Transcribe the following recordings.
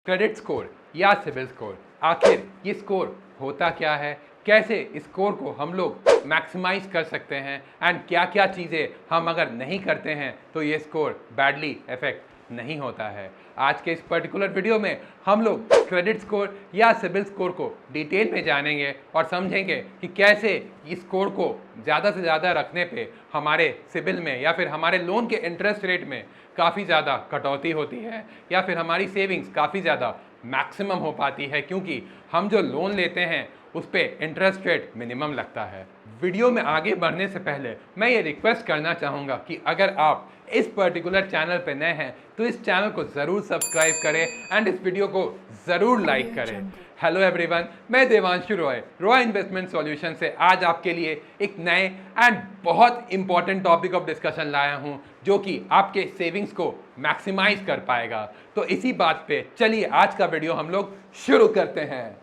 Credit score या CIBIL score, आखिर ये स्कोर होता क्या है, कैसे इस स्कोर को हम लोग मैक्सिमाइज कर सकते हैं एंड क्या क्या चीज़ें हम अगर नहीं करते हैं तो ये स्कोर बैडली इफेक्ट नहीं होता है। आज के इस पर्टिकुलर वीडियो में हम लोग क्रेडिट स्कोर या सिबिल स्कोर को डिटेल में जानेंगे और समझेंगे कि कैसे इस स्कोर को ज़्यादा से ज़्यादा रखने पे हमारे सिबिल में या फिर हमारे लोन के इंटरेस्ट रेट में काफ़ी ज़्यादा कटौती होती है या फिर हमारी सेविंग्स काफ़ी ज़्यादा मैक्सिमम हो पाती है, क्योंकि हम जो लोन लेते हैं उस पर इंटरेस्ट रेट मिनिमम लगता है। वीडियो में आगे बढ़ने से पहले मैं ये रिक्वेस्ट करना चाहूँगा कि अगर आप इस पर्टिकुलर चैनल पर नए हैं तो इस चैनल को ज़रूर सब्सक्राइब करें एंड इस वीडियो को ज़रूर लाइक करें। हेलो एवरीवन, मैं देवांशु रॉय इन्वेस्टमेंट सॉल्यूशन से आज आपके लिए एक नए एंड बहुत इंपॉर्टेंट टॉपिक ऑफ डिस्कशन लाया हूं जो कि आपके सेविंग्स को मैक्सिमाइज कर पाएगा। तो इसी बात पे चलिए आज का वीडियो हम लोग शुरू करते हैं।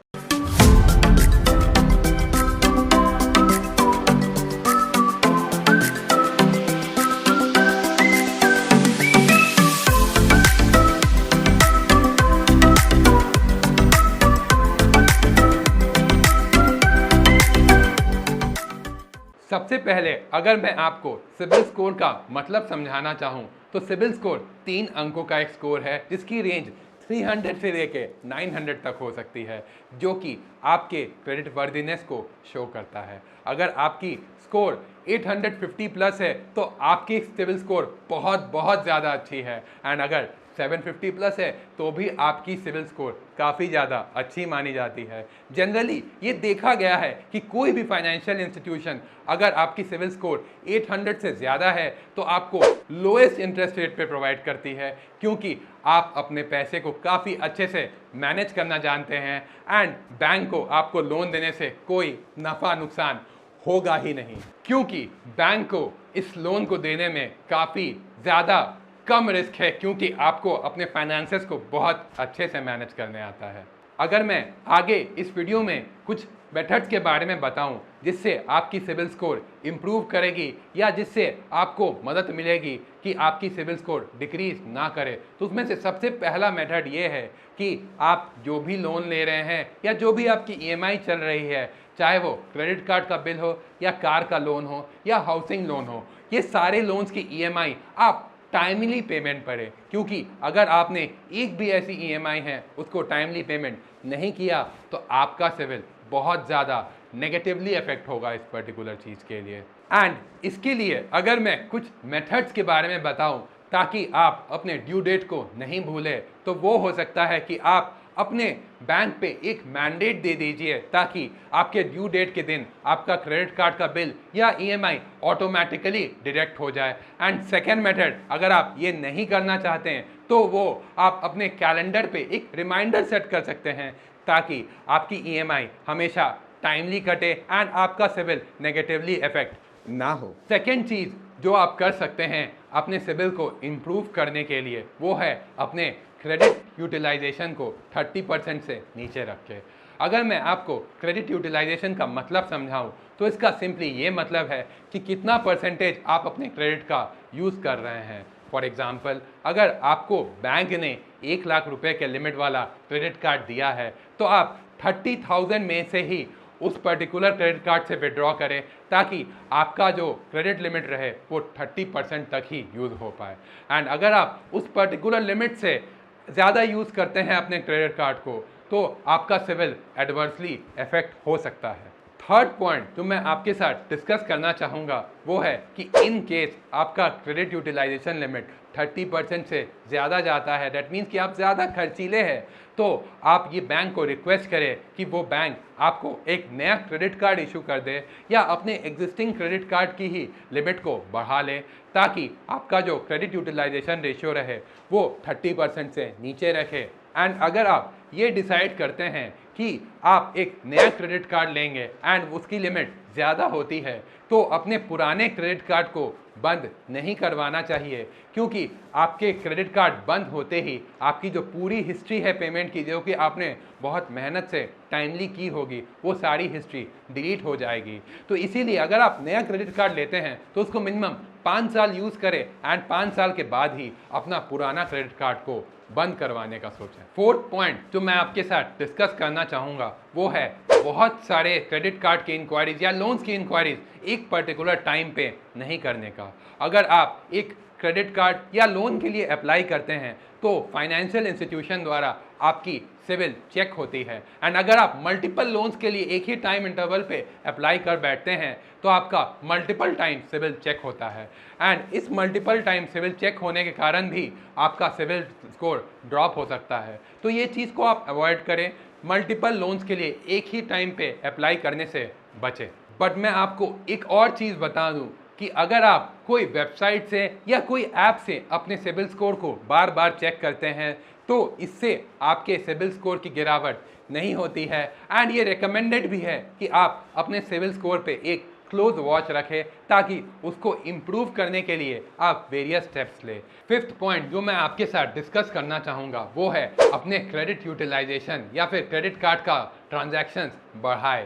सबसे पहले अगर मैं आपको सिबिल स्कोर का मतलब समझाना चाहूँ तो सिबिल स्कोर 3 अंकों का एक स्कोर है जिसकी रेंज 300 से लेके 900 तक हो सकती है, जो कि आपके क्रेडिट वर्दीनेस को शो करता है। अगर आपकी स्कोर 850 प्लस है तो आपकी सिबिल स्कोर बहुत ज़्यादा अच्छी है एंड अगर 750 प्लस है तो भी आपकी सिबिल स्कोर काफ़ी ज़्यादा अच्छी मानी जाती है। जनरली ये देखा गया है कि कोई भी फाइनेंशियल इंस्टीट्यूशन अगर आपकी सिबिल स्कोर 800 से ज़्यादा है तो आपको लोएस्ट इंटरेस्ट रेट पे प्रोवाइड करती है, क्योंकि आप अपने पैसे को काफ़ी अच्छे से मैनेज करना जानते हैं एंड बैंक को आपको लोन देने से कोई नफ़ा नुकसान होगा ही नहीं, क्योंकि बैंक को इस लोन को देने में काफ़ी ज़्यादा कम रिस्क है, क्योंकि आपको अपने फाइनेंसेस को बहुत अच्छे से मैनेज करने आता है। अगर मैं आगे इस वीडियो में कुछ मेथड्स के बारे में बताऊं जिससे आपकी सिबिल स्कोर इम्प्रूव करेगी या जिससे आपको मदद मिलेगी कि आपकी सिबिल स्कोर डिक्रीज ना करे, तो उसमें से सबसे पहला मेथड ये है कि आप जो भी लोन ले रहे हैं या जो भी आपकी ईएमआई चल रही है, चाहे वो क्रेडिट कार्ड का बिल हो या कार का लोन हो या हाउसिंग लोन हो, ये सारे लोन्स की ईएमआई आप टाइमली पेमेंट करें, क्योंकि अगर आपने एक भी ऐसी ईएमआई है उसको टाइमली पेमेंट नहीं किया तो आपका सिबिल बहुत ज़्यादा नेगेटिवली अफेक्ट होगा इस पर्टिकुलर चीज़ के लिए। एंड इसके लिए अगर मैं कुछ मेथड्स के बारे में बताऊं ताकि आप अपने ड्यू डेट को नहीं भूलें, तो वो हो सकता है कि आप अपने बैंक पे एक मैंडेट दे दीजिए ताकि आपके ड्यू डेट के दिन आपका क्रेडिट कार्ड का बिल या ईएमआई ऑटोमेटिकली डिडक्ट हो जाए। एंड सेकेंड मेथड, अगर आप ये नहीं करना चाहते हैं तो वो आप अपने कैलेंडर पे एक रिमाइंडर सेट कर सकते हैं ताकि आपकी ईएमआई हमेशा टाइमली कटे एंड आपका सिबिल नेगेटिवली इफेक्ट ना हो। सेकेंड चीज़ जो आप कर सकते हैं अपने सिबिल को इम्प्रूव करने के लिए वो है अपने क्रेडिट यूटिलाइजेशन को 30% से नीचे रख के। अगर मैं आपको क्रेडिट यूटिलाइजेशन का मतलब समझाऊं तो इसका सिंपली ये मतलब है कि कितना परसेंटेज आप अपने क्रेडिट का यूज़ कर रहे हैं। फॉर एग्जांपल, अगर आपको बैंक ने 1 लाख रुपए के लिमिट वाला क्रेडिट कार्ड दिया है तो आप 30,000 में से ही उस पर्टिकुलर क्रेडिट कार्ड से विड्रॉ करें ताकि आपका जो क्रेडिट लिमिट रहे वो 30% तक ही यूज़ हो पाए। एंड अगर आप उस पर्टिकुलर लिमिट से ज़्यादा यूज़ करते हैं अपने क्रेडिट कार्ड को तो आपका सिबिल एडवर्सली इफेक्ट हो सकता है। थर्ड पॉइंट जो मैं आपके साथ डिस्कस करना चाहूँगा वो है कि इन केस आपका क्रेडिट यूटिलाइजेशन लिमिट 30% से ज़्यादा जाता है, दैट मीन्स कि आप ज़्यादा खर्चीले हैं, तो आप ये बैंक को रिक्वेस्ट करें कि वो बैंक आपको एक नया क्रेडिट कार्ड इशू कर दे या अपने एग्जिस्टिंग क्रेडिट कार्ड की ही लिमिट को बढ़ा ले ताकि आपका जो क्रेडिट यूटिलाइजेशन रेशियो रहे वो 30% से नीचे रखे। एंड अगर आप ये डिसाइड करते हैं कि आप एक नया क्रेडिट कार्ड लेंगे एंड उसकी लिमिट ज़्यादा होती है तो अपने पुराने क्रेडिट कार्ड को बंद नहीं करवाना चाहिए, क्योंकि आपके क्रेडिट कार्ड बंद होते ही आपकी जो पूरी हिस्ट्री है पेमेंट की, जो कि आपने बहुत मेहनत से टाइमली की होगी, वो सारी हिस्ट्री डिलीट हो जाएगी। तो इसीलिए अगर आप नया क्रेडिट कार्ड लेते हैं तो उसको मिनिमम 5 साल यूज़ करें एंड 5 साल के बाद ही अपना पुराना क्रेडिट कार्ड को बंद करवाने का सोचें। फोर्थ पॉइंट जो मैं आपके साथ डिस्कस करना चाहूँगा वो है बहुत सारे क्रेडिट कार्ड की इंक्वायरीज या लोन्स की इंक्वायरीज एक पर्टिकुलर टाइम पे नहीं करने का। अगर आप एक क्रेडिट कार्ड या लोन के लिए अप्लाई करते हैं तो फाइनेंशियल इंस्टीट्यूशन द्वारा आपकी सिविल चेक होती है, एंड अगर आप मल्टीपल लोन्स के लिए एक ही टाइम इंटरवल पे अप्लाई कर बैठते हैं तो आपका मल्टीपल टाइम सिविल चेक होता है, एंड इस मल्टीपल टाइम सिविल चेक होने के कारण भी आपका सिविल स्कोर ड्रॉप हो सकता है। तो ये चीज़ को आप अवॉइड करें, मल्टीपल लोन्स के लिए एक ही टाइम पे अप्लाई करने से बचें। बट मैं आपको एक और चीज़ बता दूं कि अगर आप कोई वेबसाइट से या कोई ऐप से अपने सिबिल स्कोर को बार बार चेक करते हैं तो इससे आपके सिबिल स्कोर की गिरावट नहीं होती है, एंड ये रिकमेंडेड भी है कि आप अपने सिबिल स्कोर पे एक क्लोज वॉच रखें ताकि उसको इम्प्रूव करने के लिए आप वेरियस स्टेप्स लें। फिफ्थ पॉइंट जो मैं आपके साथ डिस्कस करना चाहूँगा वो है अपने क्रेडिट यूटिलाइजेशन या फिर क्रेडिट कार्ड का ट्रांजैक्शंस बढ़ाएं।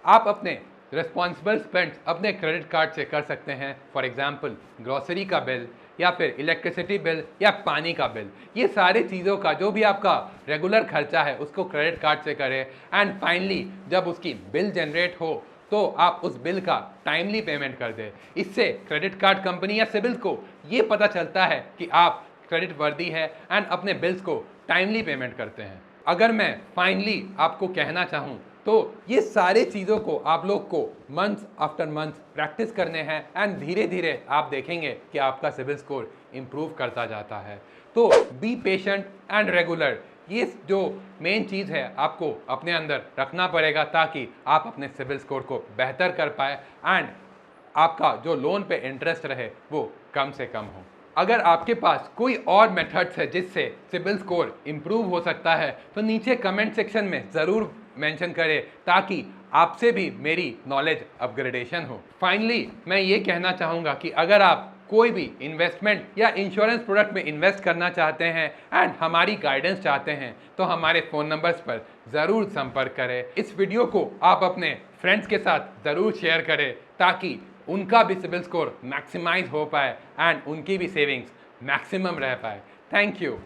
आप अपने रिस्पॉन्सिबल स्पेंड अपने क्रेडिट कार्ड से कर सकते हैं, फॉर एग्जांपल ग्रॉसरी का बिल या फिर इलेक्ट्रिसिटी बिल या पानी का बिल, ये सारी चीज़ों का जो भी आपका रेगुलर खर्चा है उसको क्रेडिट कार्ड से करें, एंड फाइनली जब उसकी बिल जनरेट हो तो आप उस बिल का टाइमली पेमेंट कर दें। इससे क्रेडिट कार्ड कंपनी या सिबिल को ये पता चलता है कि आप क्रेडिट वर्दी है एंड अपने बिल्स को टाइमली पेमेंट करते हैं। अगर मैं फाइनली आपको कहना चाहूँ तो ये सारे चीज़ों को आप लोग को मंथ्स आफ्टर मंथ्स प्रैक्टिस करने हैं, एंड धीरे धीरे आप देखेंगे कि आपका सिबिल स्कोर इम्प्रूव करता जाता है। तो बी पेशेंट एंड रेगुलर, ये जो मेन चीज़ है आपको अपने अंदर रखना पड़ेगा ताकि आप अपने सिबिल स्कोर को बेहतर कर पाए एंड आपका जो लोन पे इंटरेस्ट रहे वो कम से कम हो। अगर आपके पास कोई और मेथड्स है जिससे सिबिल स्कोर इम्प्रूव हो सकता है तो नीचे कमेंट सेक्शन में ज़रूर मेंशन करें ताकि आपसे भी मेरी नॉलेज अपग्रेडेशन हो। फाइनली मैं ये कहना चाहूँगा कि अगर आप कोई भी इन्वेस्टमेंट या इंश्योरेंस प्रोडक्ट में इन्वेस्ट करना चाहते हैं एंड हमारी गाइडेंस चाहते हैं तो हमारे फ़ोन नंबर्स पर ज़रूर संपर्क करें। इस वीडियो को आप अपने फ्रेंड्स के साथ ज़रूर शेयर करें ताकि उनका भी सिबिल स्कोर मैक्सिमाइज हो पाए एंड उनकी भी सेविंग्स मैक्सिमम रह पाए। Thank you.